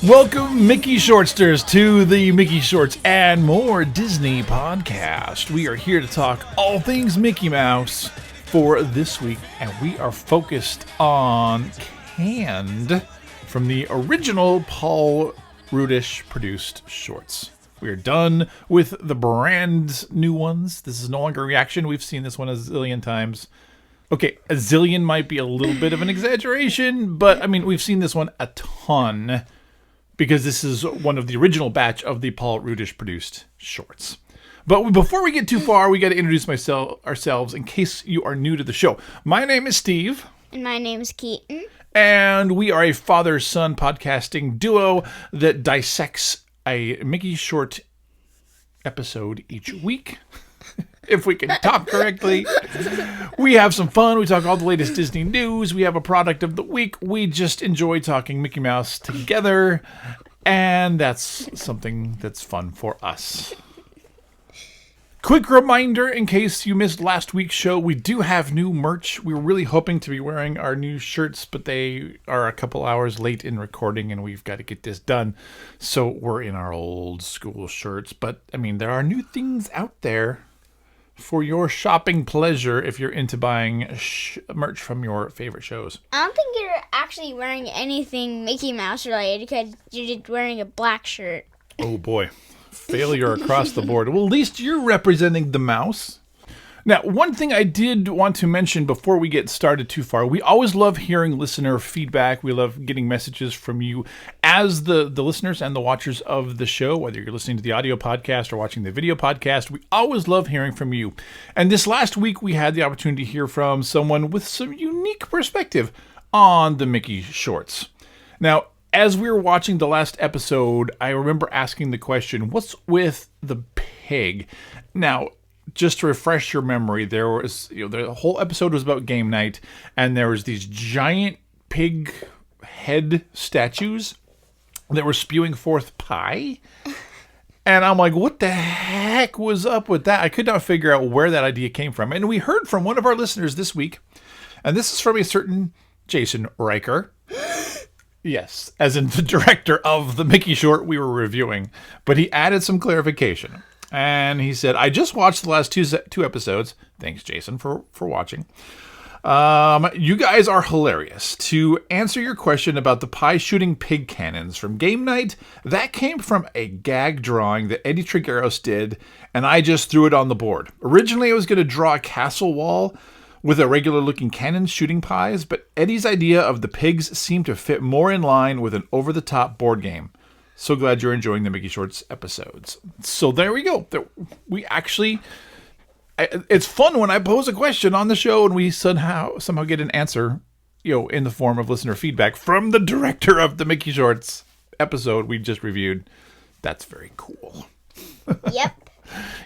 Welcome, Mickey Shortsters, to the Mickey Shorts and More Disney podcast. We are here to talk all things Mickey Mouse for this week, and we are focused on canned from the original Paul Rudish produced shorts. We are done with the brand new ones. This is no longer a reaction. We've seen this one a zillion times. Okay, a zillion might be a little bit of an exaggeration, but I mean, we've seen this one a ton because this is one of the original batch of the Paul Rudish produced shorts. But before we get too far, we got to introduce ourselves in case you are new to the show. My name is Steve. And my name is Keaton. And we are a father-son podcasting duo that dissects a Mickey short episode each week. If we can talk correctly. We have some fun. We talk all the latest Disney news. We have a product of the week. We just enjoy talking Mickey Mouse together. And that's something that's fun for us. Quick reminder, in case you missed last week's show, we do have new merch. We were really hoping to be wearing our new shirts, but they are a couple hours late in recording, and we've got to get this done. So we're in our old school shirts. But, I mean, there are new things out there for your shopping pleasure if you're into buying merch from your favorite shows. I don't think you're actually wearing anything Mickey Mouse related because you're just wearing a black shirt. Oh boy. Failure across the board. Well, at least you're representing the mouse. Now, one thing I did want to mention before we get started too far, we always love hearing listener feedback. We love getting messages from you as the listeners and the watchers of the show, whether you're listening to the audio podcast or watching the video podcast. We always love hearing from you. And this last week, we had the opportunity to hear from someone with some unique perspective on the Mickey shorts. Now, as we were watching the last episode, I remember asking the question, what's with the pig? Now, just to refresh your memory, there was, the whole episode was about game night, and there was these giant pig head statues that were spewing forth pie. And I'm like, what the heck was up with that? I could not figure out where that idea came from. And we heard from one of our listeners this week, and this is from a certain Jason Riker. Yes, as in the director of the Mickey short we were reviewing. But he added some clarification. And he said, I just watched the last two episodes. Thanks, Jason, for watching. You guys are hilarious. To answer your question about the pie-shooting pig cannons from game night, that came from a gag drawing that Eddie Trigueros did, and I just threw it on the board. Originally, I was going to draw a castle wall with a regular-looking cannon shooting pies, but Eddie's idea of the pigs seemed to fit more in line with an over-the-top board game. So glad you're enjoying the Mickey Shorts episodes. So there we go. We actually, it's fun when I pose a question on the show and we somehow get an answer, in the form of listener feedback from the director of the Mickey Shorts episode we just reviewed. That's very cool. Yep.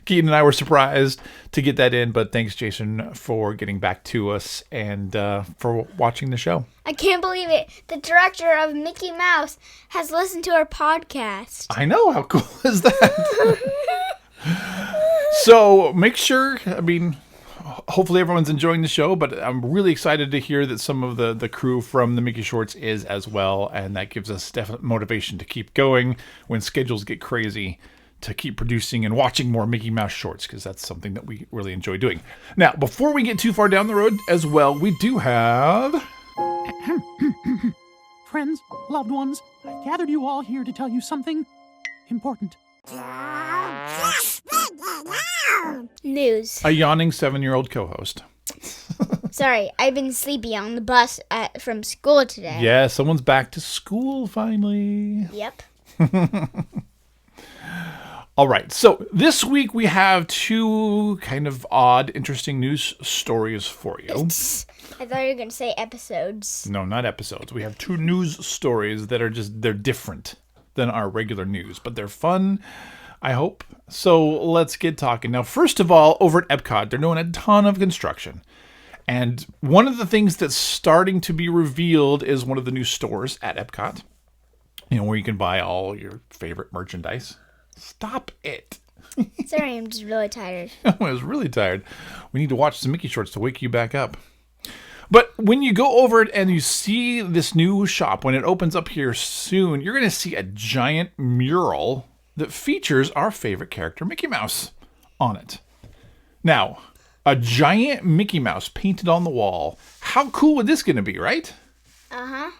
Keaton and I were surprised to get that in, but thanks, Jason, for getting back to us and for watching the show. I can't believe it. The director of Mickey Mouse has listened to our podcast. I know. How cool is that? So make sure, hopefully everyone's enjoying the show, but I'm really excited to hear that some of the crew from the Mickey Shorts is as well, and that gives us definite motivation to keep going when schedules get crazy, to keep producing and watching more Mickey Mouse shorts, because that's something that we really enjoy doing. Now, before we get too far down the road as well, we do have... Friends, loved ones, I've gathered you all here to tell you something important. News. A yawning 7-year-old co-host. Sorry, I've been sleepy on the bus from school today. Yeah, someone's back to school finally. Yep. All right, so this week we have two kind of odd, interesting news stories for you. I thought you were going to say episodes. No, not episodes. We have two news stories that are they're different than our regular news, but they're fun, I hope. So let's get talking. Now, first of all, over at EPCOT, they're doing a ton of construction. And one of the things that's starting to be revealed is one of the new stores at EPCOT, where you can buy all your favorite merchandise. Stop it. Sorry, I'm just really tired. I was really tired. We need to watch some Mickey shorts to wake you back up. But when you go over it and you see this new shop, when it opens up here soon, you're going to see a giant mural that features our favorite character, Mickey Mouse, on it. Now, a giant Mickey Mouse painted on the wall. How cool would this going to be, right? Uh-huh.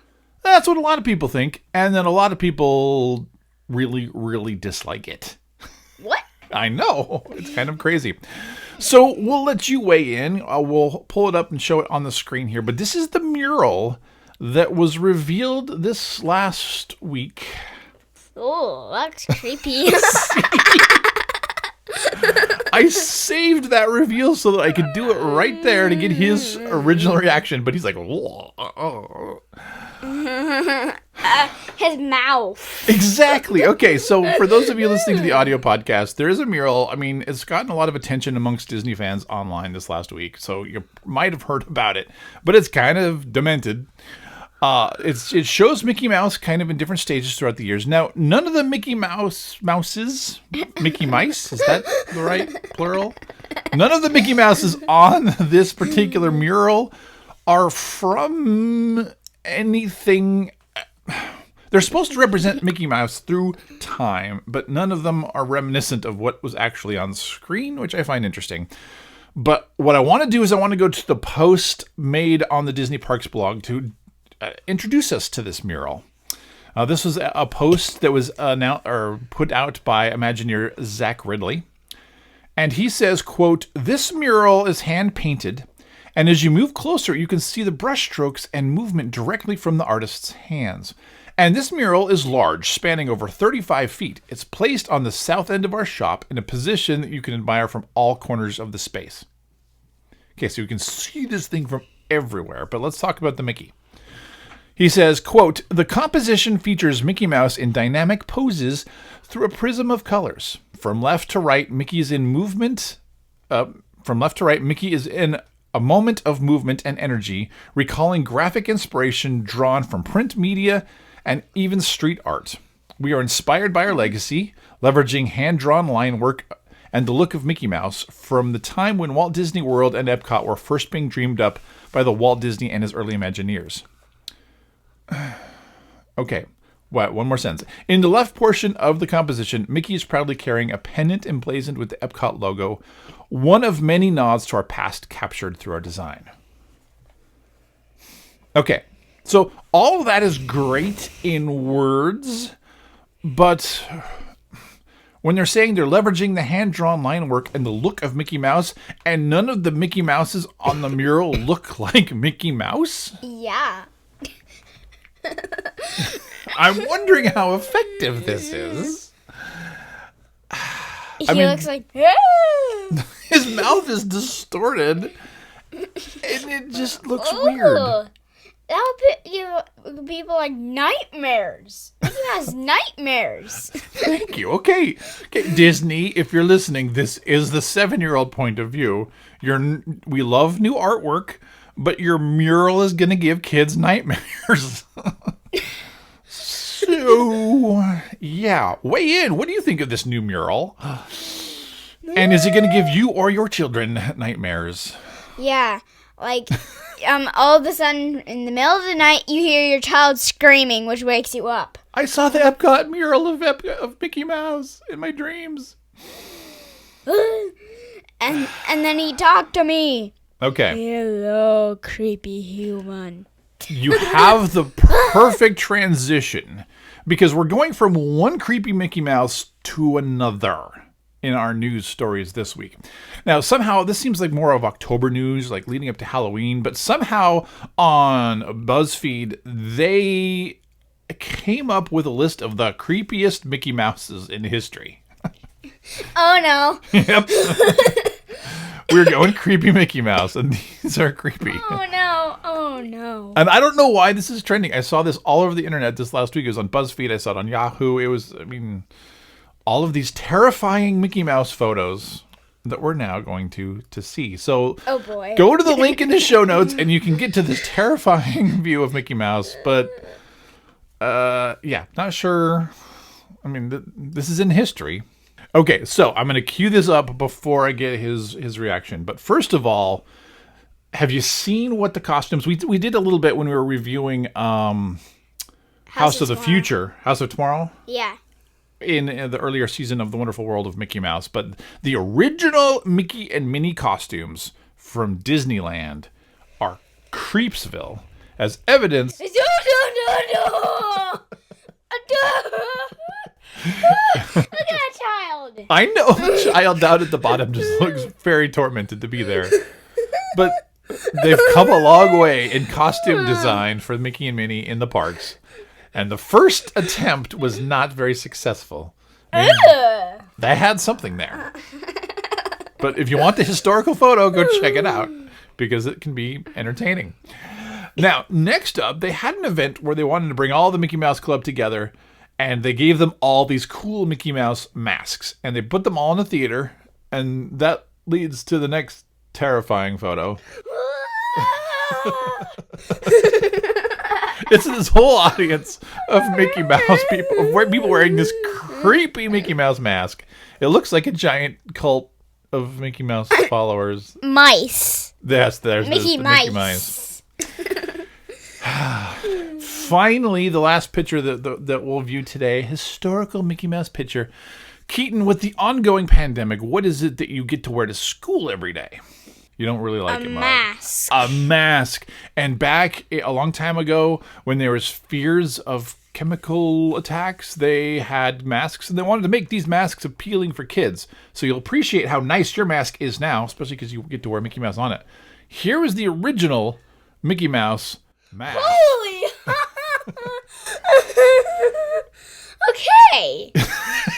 That's what a lot of people think. And then a lot of people really, really dislike it. What? I know. It's kind of crazy. So we'll let you weigh in. We'll pull it up and show it on the screen here. But this is the mural that was revealed this last week. Oh, that's creepy. I saved that reveal so that I could do it right there to get his original reaction. But he's like, whoa. His mouth. Exactly. Okay, so for those of you listening to the audio podcast, there is a mural. I mean, it's gotten a lot of attention amongst Disney fans online this last week, so you might have heard about it. But it's kind of demented. It shows Mickey Mouse kind of in different stages throughout the years. Now, none of the Mickey Mouses, Mickey Mice, is that the right plural? None of the Mickey Mouses on this particular mural are from anything. They're supposed to represent Mickey Mouse through time, but none of them are reminiscent of what was actually on screen, which I find interesting. But what I want to do is I want to go to the post made on the Disney Parks blog to introduce us to this mural. This was a post that was put out by Imagineer Zach Ridley. And he says, quote, "This mural is hand-painted, and as you move closer, you can see the brushstrokes and movement directly from the artist's hands. And this mural is large, spanning over 35 feet. It's placed on the south end of our shop in a position that you can admire from all corners of the space." Okay, so you can see this thing from everywhere, but let's talk about the Mickey. He says, quote, "The composition features Mickey Mouse in dynamic poses through a prism of colors. From left to right, Mickey is in movement. Mickey is in a moment of movement and energy, recalling graphic inspiration drawn from print media and even street art. We are inspired by our legacy, leveraging hand-drawn line work and the look of Mickey Mouse from the time when Walt Disney World and EPCOT were first being dreamed up by the Walt Disney and his early Imagineers." Okay, one more sentence. "In the left portion of the composition, Mickey is proudly carrying a pendant emblazoned with the EPCOT logo, one of many nods to our past captured through our design." Okay, so all of that is great in words, but when they're saying they're leveraging the hand-drawn line work and the look of Mickey Mouse, and none of the Mickey Mouses on the mural look like Mickey Mouse? Yeah. I'm wondering how effective this is. He looks like... His mouth is distorted, and it just looks weird. That would put people like nightmares. Mickey Mouse nightmares. Thank you. Okay, Disney, if you're listening, this is the 7-year-old point of view. We love new artwork, but your mural is going to give kids nightmares. So, yeah, weigh in. What do you think of this new mural? And is it going to give you or your children nightmares? Yeah, like, all of a sudden, in the middle of the night, you hear your child screaming, which wakes you up. I saw the EPCOT mural of Mickey Mouse in my dreams. and then he talked to me. Okay. "Hello, creepy human." You have the perfect transition because we're going from one creepy Mickey Mouse to another in our news stories this week. Now, somehow this seems like more of October news, like leading up to Halloween, but somehow on BuzzFeed, they came up with a list of the creepiest Mickey Mouses in history. Oh, no. Yep. We're going creepy Mickey Mouse, and these are creepy. Oh, no. Oh, no. And I don't know why this is trending. I saw this all over the internet this last week. It was on BuzzFeed. I saw it on Yahoo. It was, all of these terrifying Mickey Mouse photos that we're now going to see. So Oh, boy. Go to the link in the show notes, and you can get to this terrifying view of Mickey Mouse. But, yeah, not sure. This is in history. Okay, so I'm going to cue this up before I get his reaction. But first of all, Have you seen what the costumes... We did a little bit when we were reviewing House of the Tomorrow. Future. House of Tomorrow? Yeah. In the earlier season of The Wonderful World of Mickey Mouse. But the original Mickey and Minnie costumes from Disneyland are Creepsville, as evidence... No. Look at that child. I know the child down at the bottom just looks very tormented to be there. But they've come a long way in costume design for Mickey and Minnie in the parks. And the first attempt was not very successful. I mean, they had something there. But if you want the historical photo, go check it out, because it can be entertaining. Now, next up, they had an event where they wanted to bring all the Mickey Mouse Club together, and they gave them all these cool Mickey Mouse masks. And they put them all in the theater, and that leads to the next terrifying photo. It's this whole audience of Mickey Mouse people wearing this creepy Mickey Mouse mask. It looks like a giant cult of Mickey Mouse followers. Mice. Yes, there's Mickey the Mice. Mickey Mice. Finally, the last picture that we'll view today, historical Mickey Mouse picture. Keaton, with the ongoing pandemic, what is it that you get to wear to school every day? You don't really like it much. Mask. A mask. And back a long time ago, when there was fears of chemical attacks, they had masks, and they wanted to make these masks appealing for kids. So you'll appreciate how nice your mask is now, especially because you get to wear Mickey Mouse on it. Here is the original Mickey Mouse mask. Holy. Okay.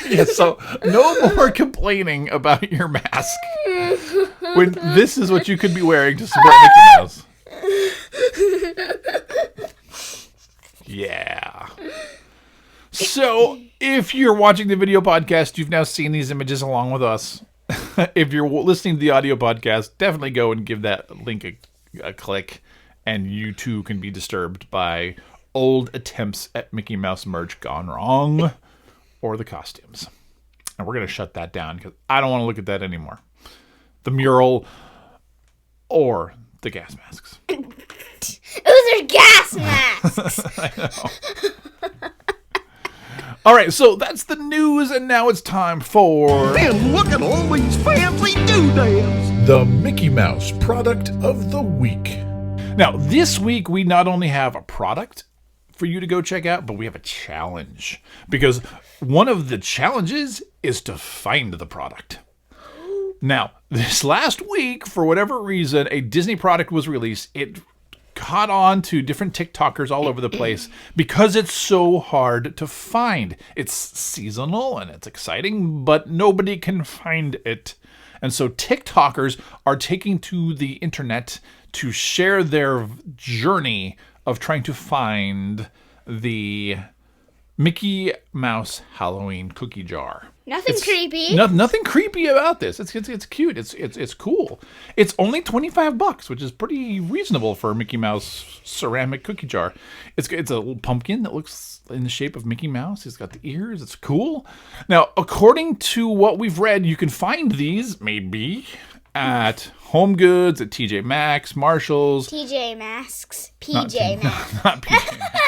Yeah, so no more complaining about your mask when this is what you could be wearing to support Mickey Mouse. Yeah. So, if you're watching the video podcast, you've now seen these images along with us. If you're listening to the audio podcast, definitely go and give that link a click, and you too can be disturbed by old attempts at Mickey Mouse merch gone wrong, or the costumes. And we're going to shut that down because I don't want to look at that anymore. The mural or the gas masks. Those are gas masks. I know. All right, so that's the news, and now it's time for... And look at all these fancy doodads! The Mickey Mouse Product of the Week. Now, this week, we not only have a product for you to go check out, but we have a challenge. Because one of the challenges is to find the product. Now, this last week, for whatever reason, a Disney product was released. It caught on to different TikTokers all over the place because it's so hard to find. It's seasonal and it's exciting, but nobody can find it. And so TikTokers are taking to the internet to share their journey of trying to find the Mickey Mouse Halloween cookie jar. Nothing creepy. Nothing creepy about this. It's cute. It's cool. It's only $25, which is pretty reasonable for a Mickey Mouse ceramic cookie jar. It's a little pumpkin that looks in the shape of Mickey Mouse. It's got the ears. It's cool. Now, according to what we've read, you can find these maybe at Home Goods, at TJ Maxx, Marshalls. TJ Masks. PJ Masks. Not PJ Maxx.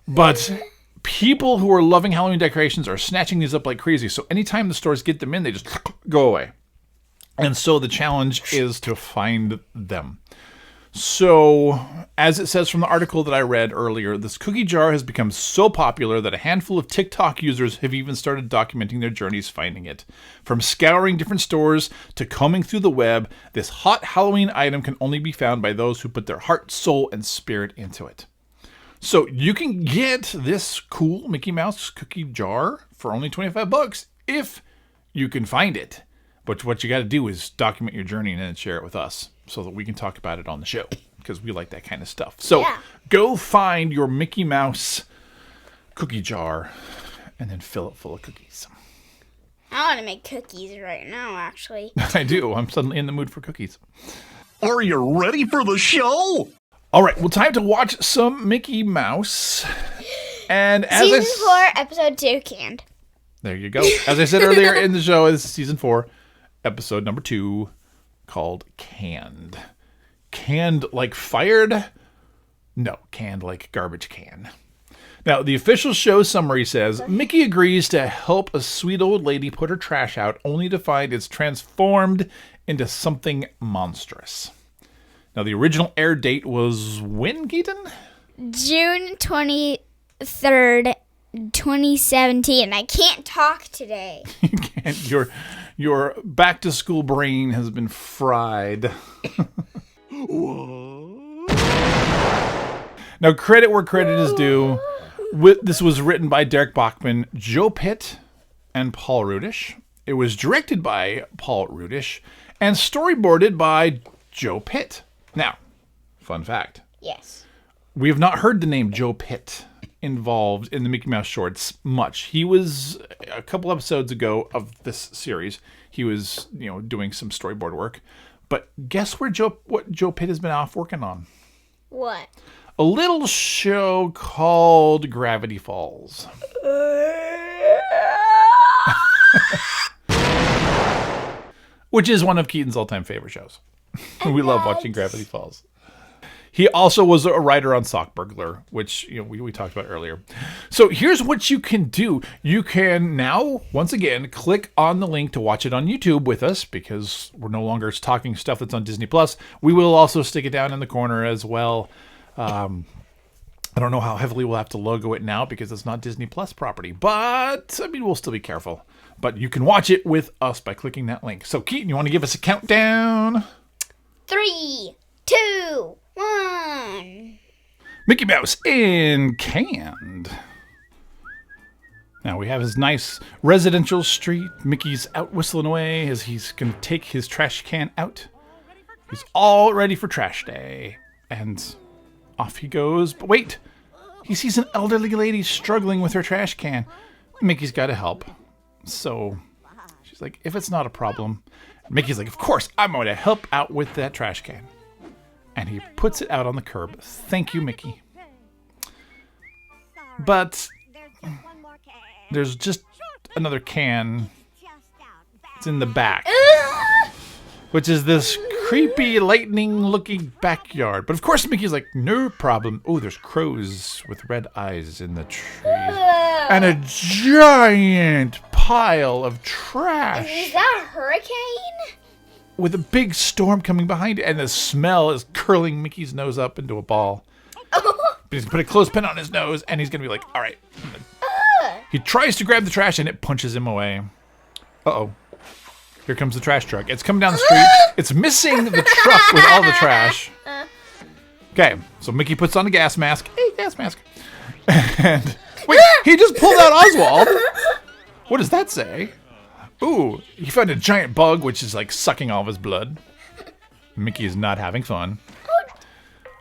But people who are loving Halloween decorations are snatching these up like crazy. So anytime the stores get them in, they just go away. And so the challenge is to find them. So, as it says from the article that I read earlier, this cookie jar has become so popular that a handful of TikTok users have even started documenting their journeys finding it. From scouring different stores to combing through the web, this hot Halloween item can only be found by those who put their heart, soul, and spirit into it. So you can get this cool Mickey Mouse cookie jar for only $25 if you can find it. But what you got to do is document your journey and then share it with us so that we can talk about it on the show because we like that kind of stuff. So Go find your Mickey Mouse cookie jar and then fill it full of cookies. I want to make cookies right now, actually. I do. I'm suddenly in the mood for cookies. Are you ready for the show? All right, well, time to watch some Mickey Mouse. And as Season 4, Episode 2 canned. There you go. As I said earlier in the show, this is Season 4, Episode number 2, called Canned. Canned like fired? No, canned like garbage can. Now, the official show summary says, Mickey agrees to help a sweet old lady put her trash out, only to find it's transformed into something monstrous. Now, the original air date was when, Keaton? June 23rd, 2017. I can't talk today. You can't. Your back-to-school brain has been fried. Now, credit where credit is due. This was written by Derek Bachman, Joe Pitt, and Paul Rudish. It was directed by Paul Rudish and storyboarded by Joe Pitt. Now, fun fact. Yes. We have not heard the name Joe Pitt involved in the Mickey Mouse shorts much. He was, a couple episodes ago of this series, he was, doing some storyboard work. But guess what Joe Pitt has been off working on? What? A little show called Gravity Falls. Which is one of Keaton's all-time favorite shows. We love watching Gravity Falls. He also was a writer on Sock Burglar, which we talked about earlier. So here's what you can do. You can now, once again, click on the link to watch it on YouTube with us, because we're no longer talking stuff that's on Disney+. We will also stick it down in the corner as well. I don't know how heavily we'll have to logo it now because it's not Disney Plus property, but we'll still be careful. But you can watch it with us by clicking that link. So Keaton, you want to give us a countdown? 3, 2, 1. Mickey Mouse in Canned. Now we have his nice residential street. Mickey's out whistling away as he's going to take his trash can out. He's all ready for trash day. And off he goes. But wait, he sees an elderly lady struggling with her trash can. Mickey's got to help. So she's like, if it's not a problem. Mickey's like, of course, I'm going to help out with that trash can. And he puts it out on the curb. Thank you, Mickey. But there's just another can. It's in the back. Which is this creepy, lightning-looking backyard. But of course, Mickey's like, no problem. Oh, there's crows with red eyes in the trees. And a giant pile of trash. Is that a hurricane? With a big storm coming behind it. And the smell is curling Mickey's nose up into a ball. But he's going to put a clothespin on his nose, and he's going to be like, all right. He tries to grab the trash, and it punches him away. Uh-oh. Here comes the trash truck. It's coming down the street. It's missing the truck with all the trash. Okay, so Mickey puts on a gas mask. Hey, gas mask. And wait, he just pulled out Oswald. What does that say? Ooh, he found a giant bug, which is like sucking all of his blood. Mickey is not having fun.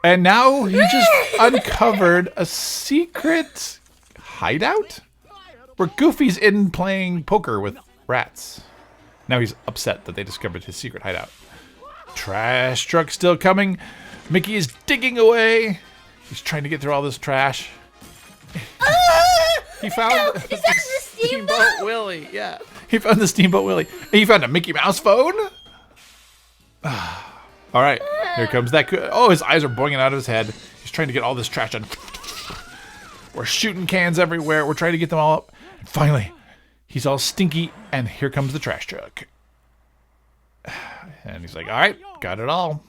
And now he just uncovered a secret hideout where Goofy's in playing poker with rats. Now he's upset that they discovered his secret hideout. Trash truck still coming. Mickey is digging away. He's trying to get through all this trash. He found Is that the Steamboat Willie. Yeah. He found the Steamboat Willie. And he found a Mickey Mouse phone. All right. Here comes that. Oh, his eyes are boinging out of his head. He's trying to get all this trash done. We're shooting cans everywhere. We're trying to get them all up. And finally, he's all stinky, and here comes the trash truck. And he's like, all right, got it all.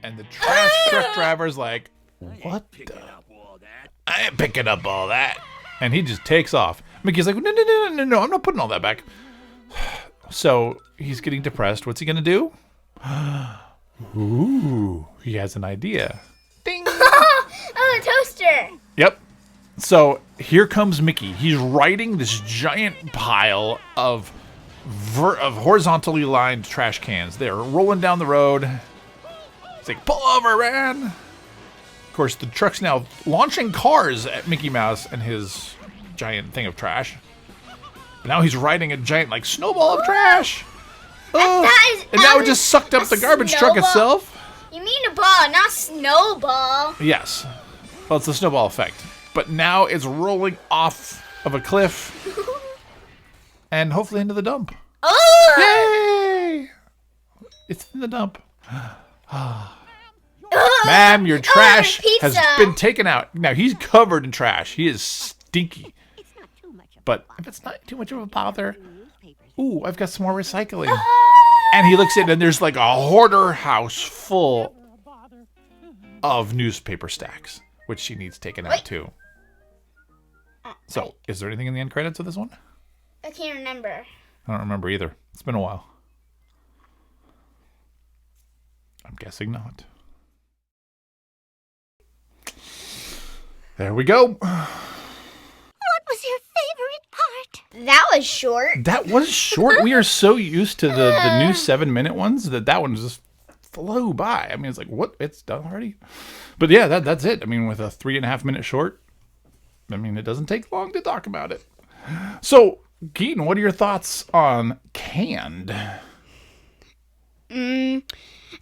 And the trash truck driver's like, what the? I ain't picking up all that. And he just takes off. Mickey's like, no, I'm not putting all that back. So he's getting depressed. What's he going to do? Ooh, he has an idea. Ding! Oh, the toaster. Yep. So here comes Mickey. He's riding this giant pile of horizontally lined trash cans. They're rolling down the road. It's like, pull over, man. Of course, the truck's now launching cars at Mickey Mouse and his giant thing of trash. But now he's riding a giant, like, snowball of trash. Oh. And now it just sucked up the garbage truck itself. You mean a ball, not snowball. Yes. Well, it's the snowball effect. But now it's rolling off of a cliff and hopefully into the dump. Oh! Yay! It's in the dump. Ma'am, your trash has pizza. been taken out. Now, he's covered in trash. He is stinky. But if it's not too much of a bother, ooh, I've got some more recycling. And he looks in, and there's like a hoarder house full of newspaper stacks, which she needs taken out too. So, is there anything in the end credits of this one? I can't remember. I don't remember either. It's been a while. I'm guessing not. There we go. What was your favorite part? That was short. That was short. We are so used to the new 7-minute ones that one just flew by. I mean, it's like, what? It's done already? But yeah, that's it. I mean, with a 3.5-minute short, I mean, it doesn't take long to talk about it. So, Keaton, what are your thoughts on Canned? My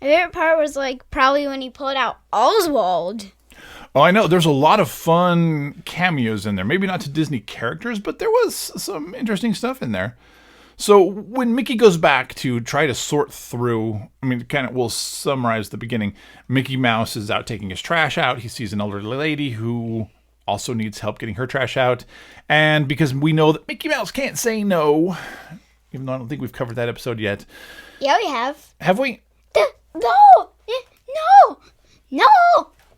favorite part was like probably when he pulled out Oswald. Oh, I know. There's a lot of fun cameos in there. Maybe not to Disney characters, but there was some interesting stuff in there. So when Mickey goes back to try to sort through, I mean, we'll summarize the beginning. Mickey Mouse is out taking his trash out. He sees an elderly lady who also needs help getting her trash out. And because we know that Mickey Mouse can't say no, even though I don't think we've covered that episode yet. Yeah, we have. Have we? No.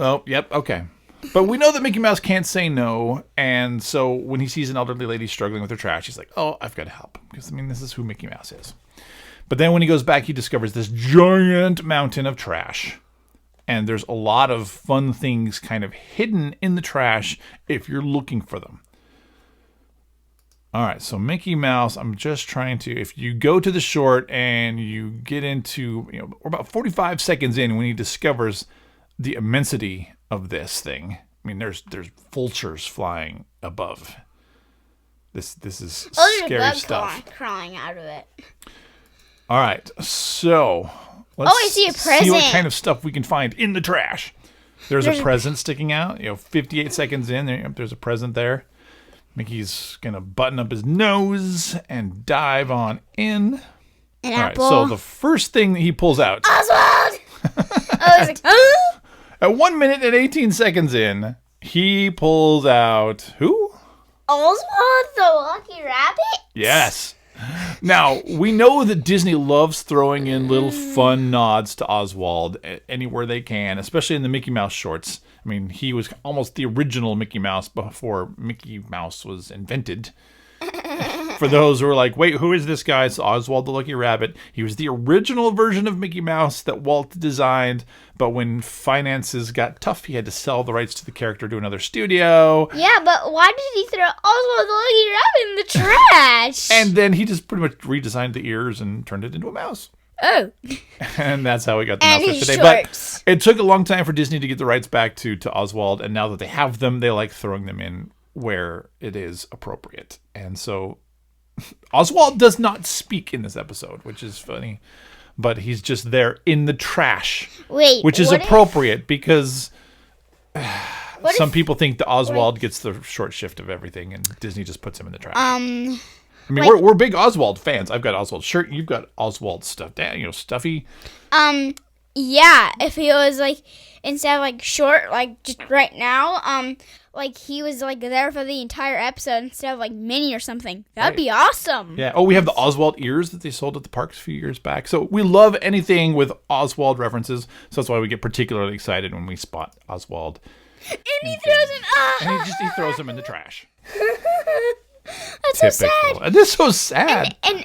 Oh, yep, okay. But we know that Mickey Mouse can't say no, and so when he sees an elderly lady struggling with her trash, he's like, oh, I've got to help. Because, I mean, this is who Mickey Mouse is. But then when he goes back, he discovers this giant mountain of trash. And there's a lot of fun things kind of hidden in the trash if you're looking for them. All right, so Mickey Mouse, I'm just trying to, if you go to the short and you get into, we're about 45 seconds in when he discovers the immensity of this thing. I mean, there's vultures flying above. This is scary stuff. Crawling out of it. All right, so let's I see a present. see what kind of stuff we can find in the trash. There's a present sticking out. 58 seconds in, there's a present there. Mickey's gonna button up his nose and dive on in. An All apple. right, so the first thing that he pulls out. Oswald! I was like, huh? At 1 minute and 18 seconds in, he pulls out who? Oswald the Lucky Rabbit? Yes. Now, we know that Disney loves throwing in little fun nods to Oswald anywhere they can, especially in the Mickey Mouse shorts. I mean, he was almost the original Mickey Mouse before Mickey Mouse was invented. For those who are like, wait, who is this guy? It's Oswald the Lucky Rabbit. He was the original version of Mickey Mouse that Walt designed, but when finances got tough, he had to sell the rights to the character to another studio. Yeah, but why did he throw Oswald the Lucky Rabbit in the trash? And then he just pretty much redesigned the ears and turned it into a mouse. Oh. And that's how we got the And mouse his today. shorts. But it took a long time for Disney to get the rights back to Oswald, and now that they have them, they like throwing them in where it is appropriate. And so Oswald does not speak in this episode, which is funny, but he's just there in the trash. Wait, which is what appropriate because some if- people think that Oswald gets the short shift of everything, and Disney just puts him in the trash. I mean, like- we're big Oswald fans. I've got Oswald shirt. You've got Oswald stuff. Stuffy. Yeah, if he was like instead of like short, like just right now, like he was like there for the entire episode instead of like mini or something. That'd be awesome. Yeah. Oh, we have the Oswald ears that they sold at the parks a few years back. So we love anything with Oswald references. So that's why we get particularly excited when we spot Oswald. And he throws him. And he throws them in the trash. That's so sad. And this is so sad. And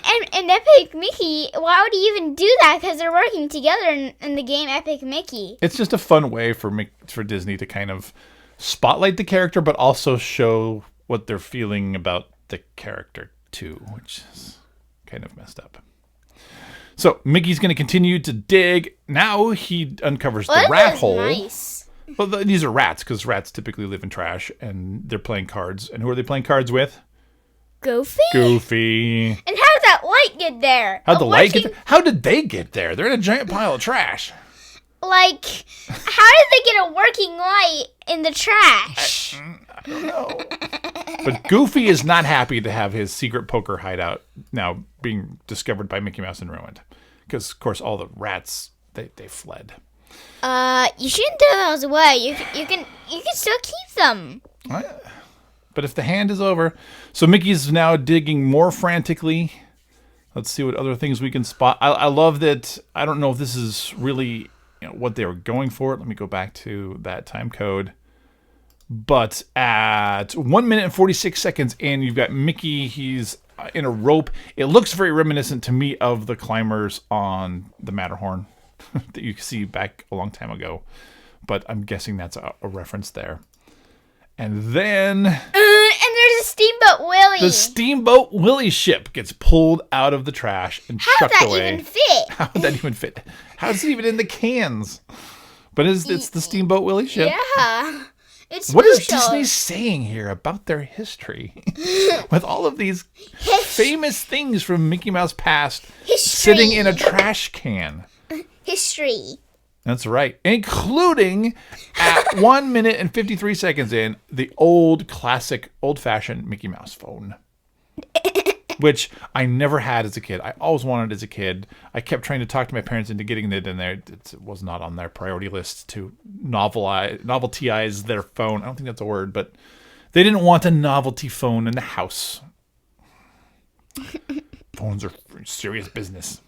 Epic Mickey, why would he even do that? Because they're working together in the game Epic Mickey. It's just a fun way for Disney to kind of spotlight the character, but also show what they're feeling about the character too, which is kind of messed up. So Mickey's going to continue to dig. Now he uncovers the rat hole. Nice. Well, these are rats because rats typically live in trash, and they're playing cards. And who are they playing cards with? Goofy? Goofy. And how did that light get there? How'd the light get there? How did they get there? They're in a giant pile of trash. Like, how did they get a working light in the trash? I don't know. But Goofy is not happy to have his secret poker hideout now being discovered by Mickey Mouse and ruined. because, of course, all the rats, they fled. You shouldn't throw those away. You can still keep them. But if the hand is over... So Mickey's now digging more frantically. Let's see what other things we can spot. I love that. I don't know if this is really what they were going for. Let me go back to that time code. But at 1 minute and 46 seconds in, you've got Mickey. He's in a rope. It looks very reminiscent to me of the climbers on the Matterhorn that you see back a long time ago. But I'm guessing that's a reference there. And then... and there's a Steamboat Willie. The Steamboat Willie ship gets pulled out of the trash and chucked away. How would that even fit? How's it even in the cans? But it's the Steamboat Willie ship. Yeah. It's what is Disney saying here about their history? With all of these famous things from Mickey Mouse past sitting in a trash can. History. That's right. Including at 1 minute and 53 seconds in, the old classic old-fashioned Mickey Mouse phone. Which I never had as a kid. I always wanted as a kid. I kept trying to talk to my parents into getting it in there. It was not on their priority list to noveltyize their phone. I don't think that's a word, but they didn't want a novelty phone in the house. Phones are serious business.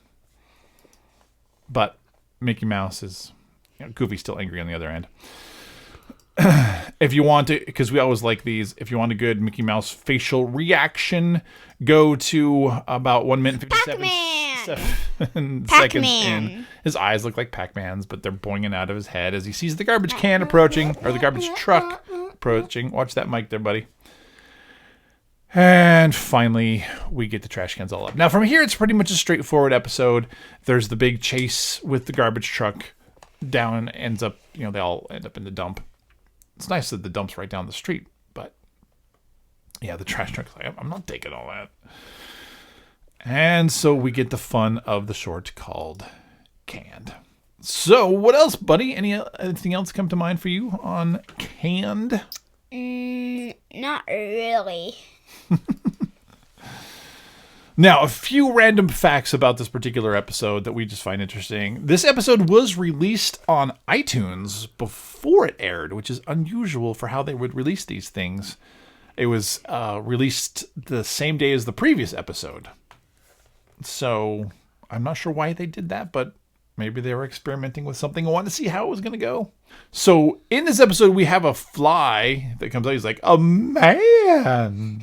But Mickey Mouse is... Goofy's still angry on the other end. If you want to, because we always like these, if you want a good Mickey Mouse facial reaction, go to about 1 minute and 57 seconds in. His eyes look like Pac-Man's, but they're boinging out of his head as he sees the garbage can approaching, or the garbage truck approaching. Watch that mic there, buddy. And finally, we get the trash cans all up. Now, from here, it's pretty much a straightforward episode. There's the big chase with the garbage truck down, ends up, they all end up in the dump. It's nice that the dump's right down the street, but yeah, the trash truck's like, I'm not taking all that. And so we get the fun of the short called Canned. So what else, buddy? Anything else come to mind for you on Canned? Not really. Now, a few random facts about this particular episode that we just find interesting. This episode was released on iTunes before it aired, which is unusual for how they would release these things. It was released the same day as the previous episode. So, I'm not sure why they did that, but maybe they were experimenting with something and wanted to see how it was going to go. So, in this episode, we have a fly that comes out. He's like, a man!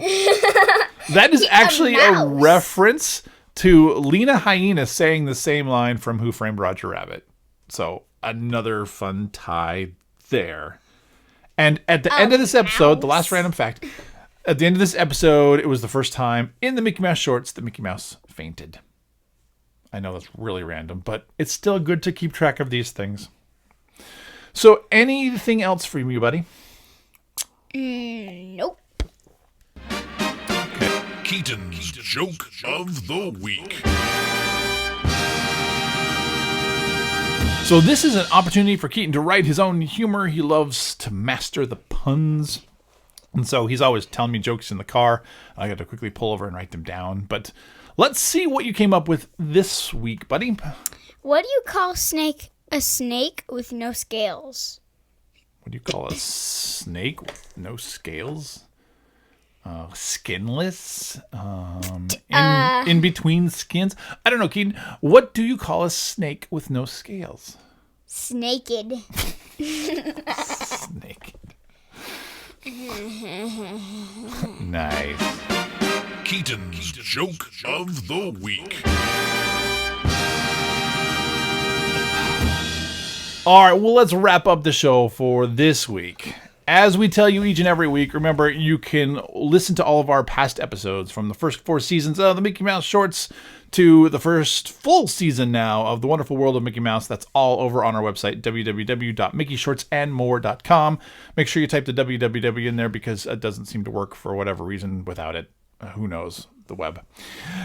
That is actually a reference to Lena Hyena saying the same line from Who Framed Roger Rabbit. So, another fun tie there. And at the end of this episode, the last random fact, at the end of this episode, it was the first time in the Mickey Mouse shorts that Mickey Mouse fainted. I know that's really random, but it's still good to keep track of these things. So, anything else from you, buddy? Nope. Keaton's Joke of the Week. So this is an opportunity for Keaton to write his own humor. He loves to master the puns. And so he's always telling me jokes in the car. I got to quickly pull over and write them down. But let's see what you came up with this week, buddy. What do you call a snake with no scales? What do you call a snake with no scales? Skinless? In between skins? I don't know, Keaton. What do you call a snake with no scales? Snaked. Snaked. Nice. Keaton's Joke of the Week. All right, well, let's wrap up the show for this week. As we tell you each and every week, remember, you can listen to all of our past episodes from the first 4 seasons of the Mickey Mouse Shorts to the first full season now of The Wonderful World of Mickey Mouse. That's all over on our website, www.mickeyshortsandmore.com. Make sure you type the www in there because it doesn't seem to work for whatever reason without it. Who knows? The web.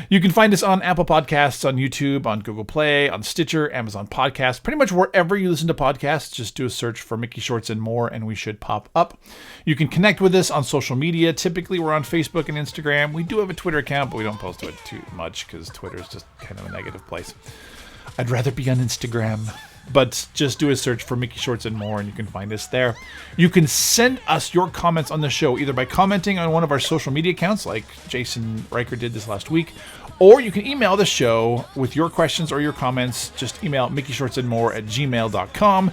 You can find us on Apple Podcasts, on YouTube, on Google Play, on Stitcher, Amazon Podcasts, pretty much wherever you listen to podcasts. Just do a search for Mickey Shorts and More, and we should pop up. You can connect with us on social media. Typically, we're on Facebook and Instagram. We do have a Twitter account, but we don't post to it too much because Twitter is just kind of a negative place. I'd rather be on Instagram. But just do a search for Mickey Shorts and More, and you can find us there. You can send us your comments on the show, either by commenting on one of our social media accounts, like Jason Riker did this last week, or you can email the show with your questions or your comments. Just email mickeyshortsandmore@gmail.com,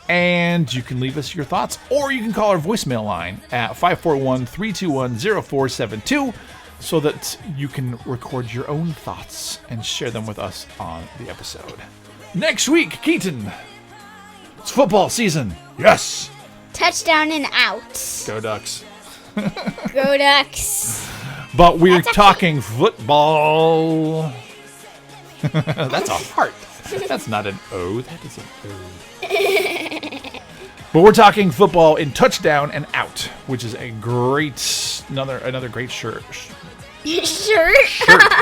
and you can leave us your thoughts, or you can call our voicemail line at 541-321-0472, so that you can record your own thoughts and share them with us on the episode. Next week, Keaton, it's football season. Yes. Touchdown and out. Go Ducks. Go Ducks. But we're talking football. That's a heart. That's not an O. That is an O. But we're talking football in touchdown and out, which is a great, another great shirt.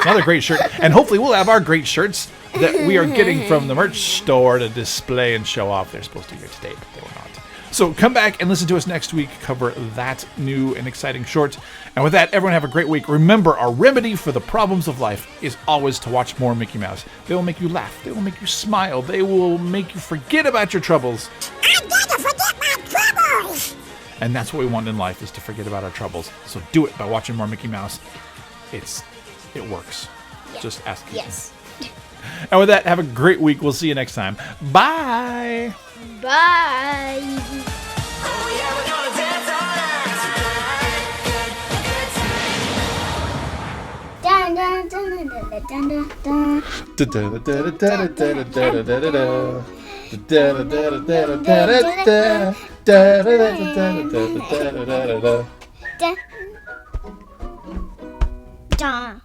Another great shirt. And hopefully we'll have our great shirts that we are getting from the merch store to display and show off. They're supposed to be here today, but they were not. So come back and listen to us next week, cover that new and exciting short. And with that, everyone have a great week. Remember, our remedy for the problems of life is always to watch more Mickey Mouse. They will make you laugh. They will make you smile. They will make you forget about your troubles. I'm gonna forget my troubles! And that's what we want in life, is to forget about our troubles. So do it by watching more Mickey Mouse. It works. Yeah. Just ask Keaton. Yes. And with that, have a great week. We'll see you next time. Bye. Bye. Dun, dun, dun, dun, dun, dun, dun. Dun.